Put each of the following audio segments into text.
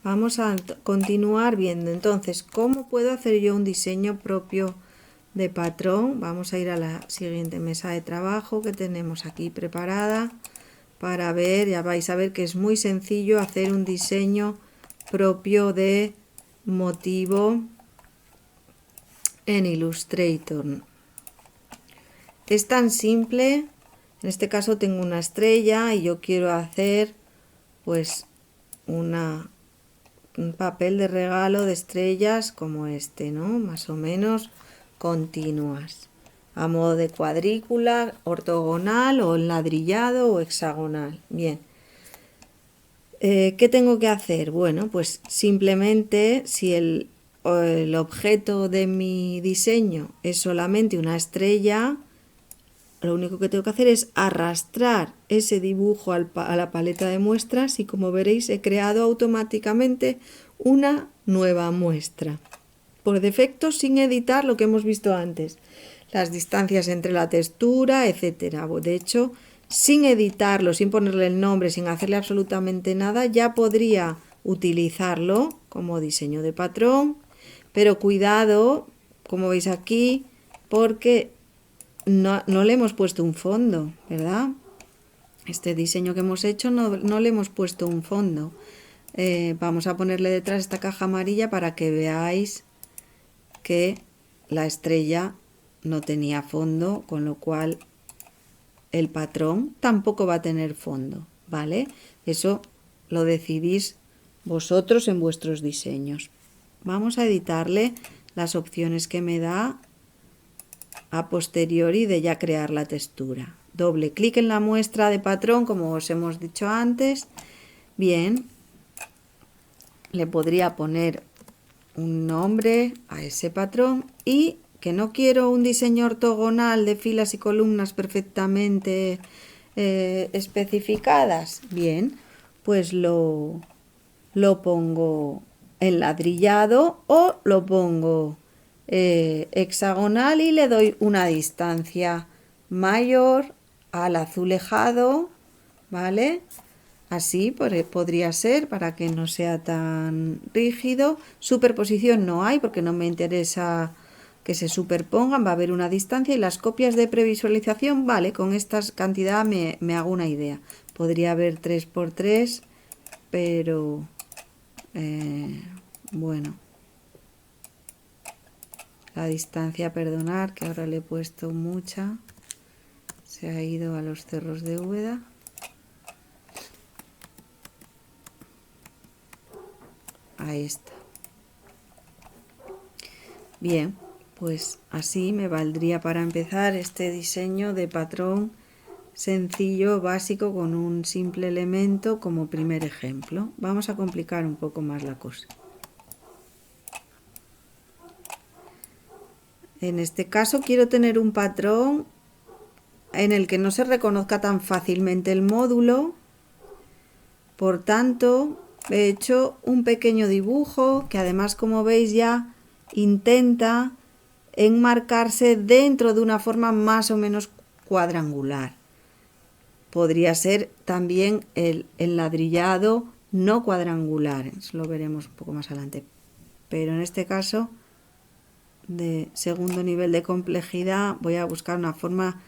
Vamos a continuar viendo entonces cómo puedo hacer yo un diseño propio de patrón. Vamos a ir a la siguiente mesa de trabajo que tenemos aquí preparada para ver, ya vais a ver que es muy sencillo hacer un diseño propio de motivo en Illustrator. Es tan simple, en este caso tengo una estrella y yo quiero hacer pues un papel de regalo de estrellas como este, ¿no? Más o menos continuas, a modo de cuadrícula, ortogonal o ladrillado o hexagonal. Bien. ¿Qué tengo que hacer? Bueno, pues simplemente si el objeto de mi diseño es solamente una estrella, lo único que tengo que hacer es arrastrar ese dibujo a la paleta de muestras y como veréis he creado automáticamente una nueva muestra. Por defecto sin editar lo que hemos visto antes, las distancias entre la textura, etcétera. De hecho, sin editarlo, sin ponerle el nombre, sin hacerle absolutamente nada, ya podría utilizarlo como diseño de patrón, pero cuidado, como veis aquí, porque no le hemos puesto un fondo, ¿verdad? Este diseño que hemos hecho no le hemos puesto un fondo. Vamos a ponerle detrás esta caja amarilla para que veáis que la estrella no tenía fondo, con lo cual el patrón tampoco va a tener fondo, ¿vale? Eso lo decidís vosotros en vuestros diseños. Vamos a editarle las opciones que me da a posteriori de ya crear la textura. Doble clic en la muestra de patrón, como os hemos dicho antes. Bien, le podría poner un nombre a ese patrón y que no quiero un diseño ortogonal de filas y columnas perfectamente especificadas. Bien, pues lo pongo en ladrillado o lo pongo hexagonal y le doy una distancia mayor al azulejado, ¿vale? Así podría ser para que no sea tan rígido. Superposición no hay porque no me interesa que se superpongan, va a haber una distancia y las copias de previsualización, vale, con esta cantidad me hago una idea. Podría haber 3×3, pero bueno, la distancia, perdonar que ahora le he puesto mucha, se ha ido a los cerros de Úbeda. Ahí está. Bien, pues así me valdría para empezar este diseño de patrón sencillo, básico, con un simple elemento como primer ejemplo. Vamos a complicar un poco más la cosa. En este caso quiero tener un patrón en el que no se reconozca tan fácilmente el módulo. Por tanto, he hecho un pequeño dibujo que además, como veis, ya intenta enmarcarse dentro de una forma más o menos cuadrangular. Podría ser también el ladrillado no cuadrangular, eso lo veremos un poco más adelante. Pero en este caso, de segundo nivel de complejidad, voy a buscar una forma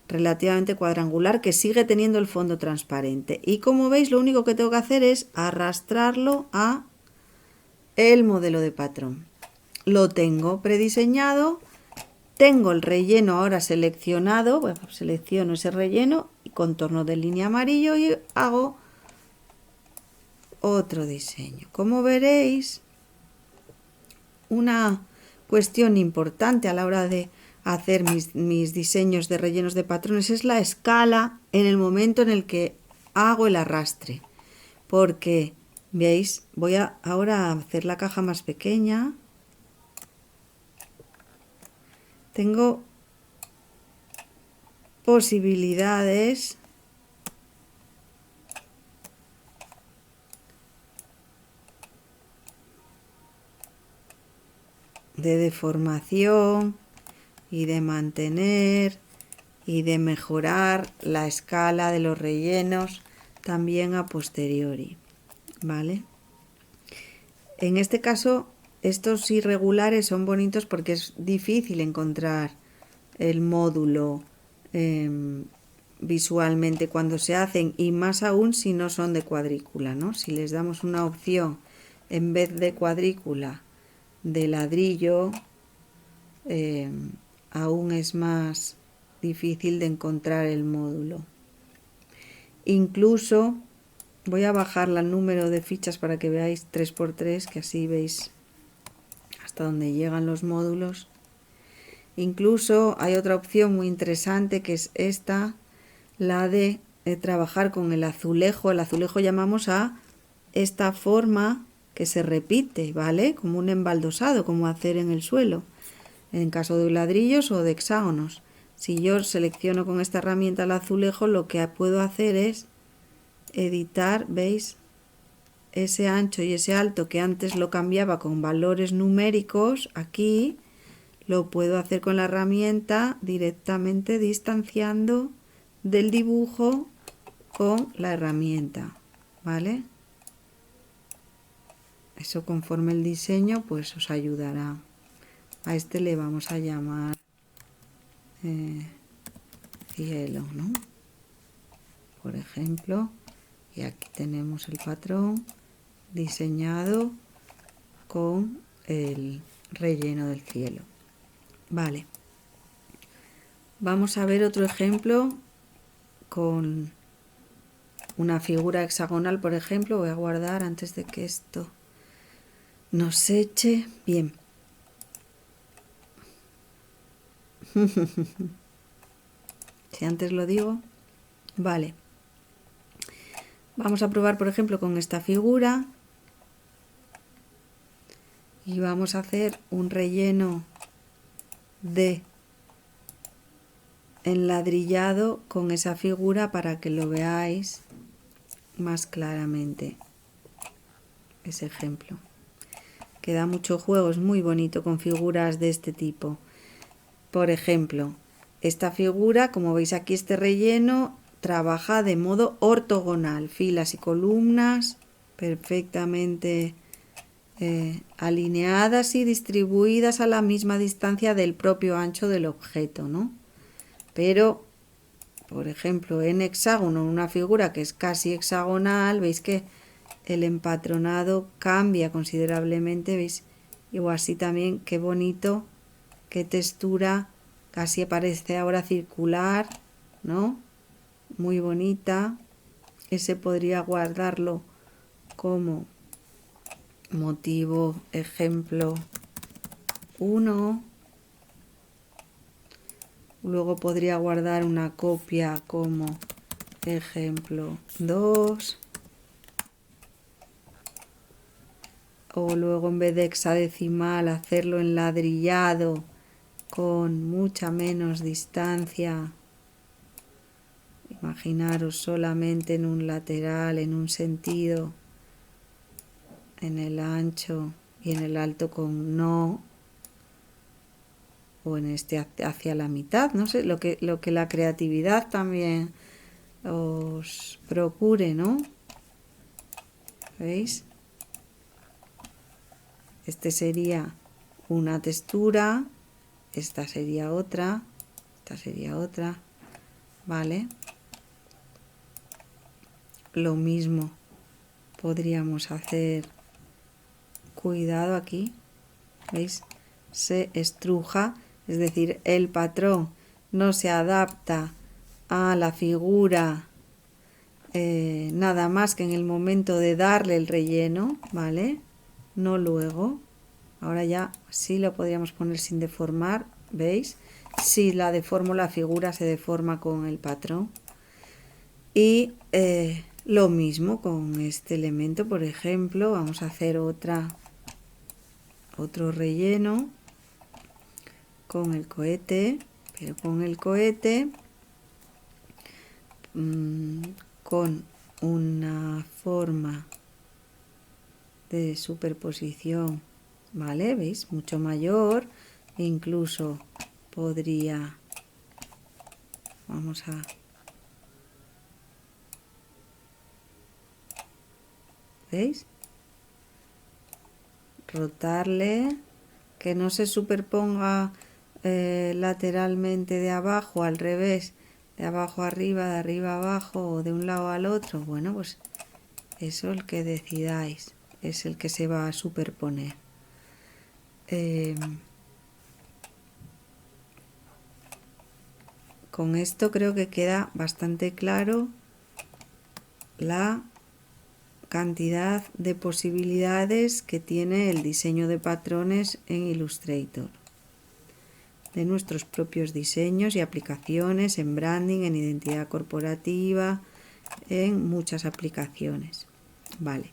relativamente cuadrangular que sigue teniendo el fondo transparente. Y como veis, lo único que tengo que hacer es arrastrarlo a el modelo de patrón. Lo tengo prediseñado, tengo el relleno ahora seleccionado, bueno, selecciono ese relleno y contorno de línea amarillo y hago otro diseño. Como veréis, una cuestión importante a la hora de hacer mis diseños de rellenos de patrones es la escala en el momento en el que hago el arrastre, porque veis, voy ahora a hacer la caja más pequeña. Tengo posibilidades de deformación y de mantener y de mejorar la escala de los rellenos también a posteriori, ¿vale? En este caso, estos irregulares son bonitos porque es difícil encontrar el módulo visualmente cuando se hacen, y más aún si no son de cuadrícula, ¿no? Si les damos una opción en vez de cuadrícula de ladrillo, aún es más difícil de encontrar el módulo. Incluso voy a bajar el número de fichas para que veáis 3×3, que así veis hasta dónde llegan los módulos. Incluso hay otra opción muy interesante, que es esta, la de trabajar con el azulejo. El azulejo llamamos a esta forma que se repite, ¿vale? Como un embaldosado, como hacer en el suelo, en caso de ladrillos o de hexágonos. Si yo selecciono con esta herramienta el azulejo, lo que puedo hacer es editar, ¿veis? Ese ancho y ese alto que antes lo cambiaba con valores numéricos, aquí lo puedo hacer con la herramienta directamente distanciando del dibujo con la herramienta, ¿vale? Eso conforme el diseño pues os ayudará. A este le vamos a llamar cielo, ¿no? Por ejemplo, y aquí tenemos el patrón diseñado con el relleno del cielo. Vale. Vamos a ver otro ejemplo con una figura hexagonal, por ejemplo. Voy a guardar antes de que esto nos eche. Bien. Si antes lo digo. Vale. Vamos a probar, por ejemplo, con esta figura. Y vamos a hacer un relleno de enladrillado con esa figura para que lo veáis más claramente. Ese ejemplo. Que da mucho juego, es muy bonito con figuras de este tipo. Por ejemplo, esta figura, como veis aquí, este relleno trabaja de modo ortogonal, filas y columnas perfectamente alineadas y distribuidas a la misma distancia del propio ancho del objeto, ¿no? Pero, por ejemplo, en hexágono, una figura que es casi hexagonal, veis que el empatronado cambia considerablemente, veis, y así también, qué bonito, qué textura, casi parece ahora circular, ¿no? Muy bonita. Ese podría guardarlo como motivo ejemplo 1. Luego podría guardar una copia como ejemplo 2. O luego, en vez de hexadecimal, hacerlo en ladrillado con mucha menos distancia. Imaginaros solamente en un lateral, en un sentido, en el ancho y en el alto con no, o en este hacia la mitad, no sé, lo que la creatividad también os procure, ¿no? ¿Veis? Este sería una textura, esta sería otra, ¿vale? Lo mismo podríamos hacer, cuidado aquí, ¿veis? Se estruja, es decir, el patrón no se adapta a la figura nada más que en el momento de darle el relleno, ¿vale? No luego. Ahora ya sí lo podríamos poner sin deformar, ¿veis? Si la deformo, la figura se deforma con el patrón. Y lo mismo con este elemento, por ejemplo, vamos a hacer otro relleno con el cohete, pero con el cohete con una forma de superposición, ¿vale? ¿Veis? Mucho mayor, incluso podría, vamos a, ¿veis? rotarle, que no se superponga lateralmente de abajo al revés, de abajo arriba, de arriba abajo o de un lado al otro. Bueno, pues eso el que decidáis es el que se va a superponer. Con esto creo que queda bastante claro la cantidad de posibilidades que tiene el diseño de patrones en Illustrator, de nuestros propios diseños y aplicaciones en branding, en identidad corporativa, en muchas aplicaciones. Vale,